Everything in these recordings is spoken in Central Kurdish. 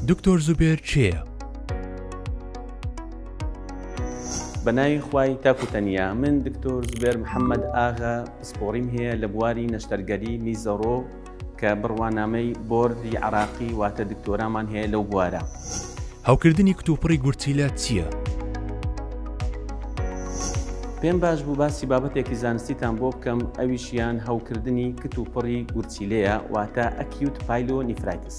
دکتۆر زوبێر چێە؟ بەناوی خوای تاک و تەنیا من دکتۆر زوبێر محەممەد ئاغا پسپۆڕیم هەیە لە بواری نەشتەرگەری میزەڕۆ کە بڕوانامەی بۆردی عراقی واتە دکتۆرامان هەیە لەو بوارە. هاوکردنی کتوپڕی گورچیلە چییە؟ پێم باش بوو باسی بابەتێکی زانستیتان بۆ بکەم، ئەویشیان هەوکردنی کتوپڕی گورچیلەیە واتە ئەکیوت پایلۆنیفرایتس.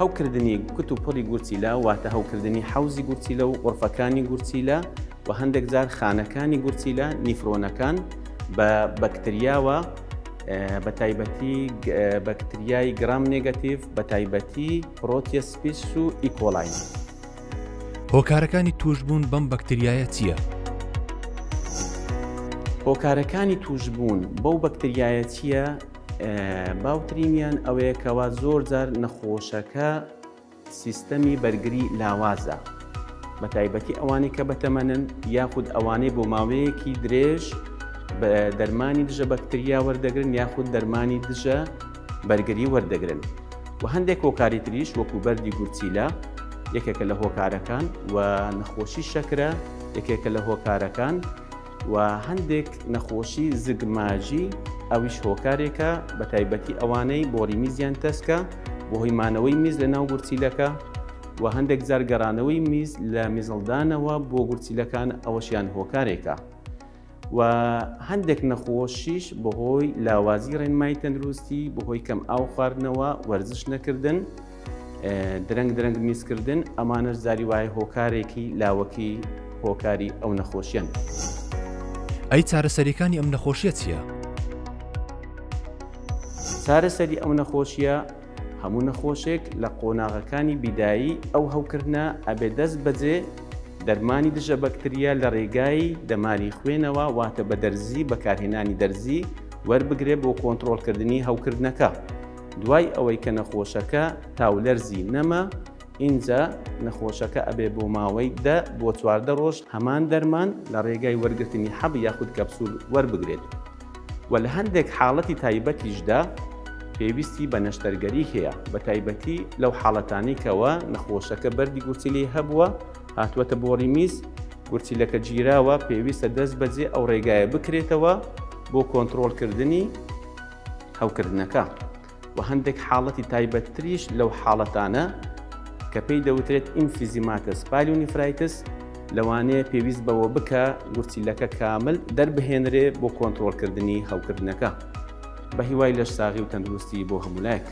هەوکردنی کتوپڕی گورچیلە واتە هەوکردنی حەوزی گورچیلە و غورفەکانی گورچیلە و هەندێک جار خانەکانی گورچیلە نیفرۆنەکان بە بەکتریاوە، بە تایبەتی بەکتریای گرام نێگەتیڤ، بە تایبەتی پرۆتیۆسپیس و ئیکۆلاین. هۆکارەکانی توشبوون بەم بەکتریایە چییە؟ هۆکارەکانی توشبوون بەو بەکتریایە چییە؟ باوترینیان ئەوەیە کەوا زۆر جار نەخۆشەکە سیستەمی بەرگری لاوازە، بە تایبەتی ئەوانەی کە بەتەمەنن یاخود ئەوانەی بۆ ماوەیەکی درێژ بە دەرمانی دژە بەکتریا وەردەگرن یاخود دەرمانی دژە بەرگری وەردەگرن. و هەندێک هۆکاری تریش وەکو بەردی گورچیلە یەکێکە لە هۆکارەکان، و نەخۆشی شەکرە یەکێکە لە هۆکارەکان، و هەندێک نەخۆشی زگماژی ئەویش هۆکارێکە بە تایبەتی ئەوانەی بۆری میزیان تەسکە بۆ هۆی مانەوەی میز لە ناو گورچیلەکە، و هەندێک جار گەڕانەوەی میز لە میزڵدانەوە بۆ گورچیلەکان ئەوەشیان هۆکارێکە. و هەندێک نەخۆشیش بەهۆی لاوازی ڕێنمای تەندروستی، بەهۆی کەم ئاو خواردنەوە، وەرزش نەکردن، درەنگ میزکردن، ئەمانەش زاری وایە هۆکارێکی لاوەکی هۆکاری ئەو نەخۆشیان. ئەی چارەسەریەکانی ئەم نەخۆشیە چییە؟ چارەسەری ئەو نەخۆشیە هەموو نەخۆشێک لە قۆناغەکانی بیدایی ئەو هەوکردنە ئەبێ دەست بەجێ دەرمانی دژە بەکتریا لە ڕێگای دەماری خوێنەوە واتە بە دەرزی بەکارهێنانی دەرزی وەربگرێ بۆ کۆنتڕۆڵکردنی هەوکردنەکە. دوای ئەوەی کە نەخۆشەکە تاولەرزی نەما، ئینجا نەخۆشەکە ئەبێ بۆ ماوەی 10 بۆ 14 ڕۆژ هەمان دەرمان لە ڕێگای وەرگرتنی حەب یاخود کەپسول وەربگرێت. و لە هەندێک حاڵەتی تایبەتیشدا پێویستی بە نەشتەرگەری هەیە، بە تایبەتی لەو حاڵەتانی کەوە نەخۆشەکە بەردی گورچیلەی هەبووە هاتووەتە بۆڕی میز، گورچیلەکە گیراوە، پێویستە دەست بەجێ ئەو ڕێگایە بکرێتەوە بۆ کۆنتڕۆڵکردنی هەوکردنەکە. و هەندێک حاڵەتی تایبەتتریش لەو حاڵەتانە کە پێی دەوترێت ئیمفیزیماتس پایلۆنیفرایتس، لەوانەیە پێویست بەوە بکە گورچیلەکە کامل دەربهێنرێ بۆ کۆنتڕۆڵکردنی هەوکردنەکە. بە هیوای لەش ساغی و تەندروستی بۆ هەموو لایەک.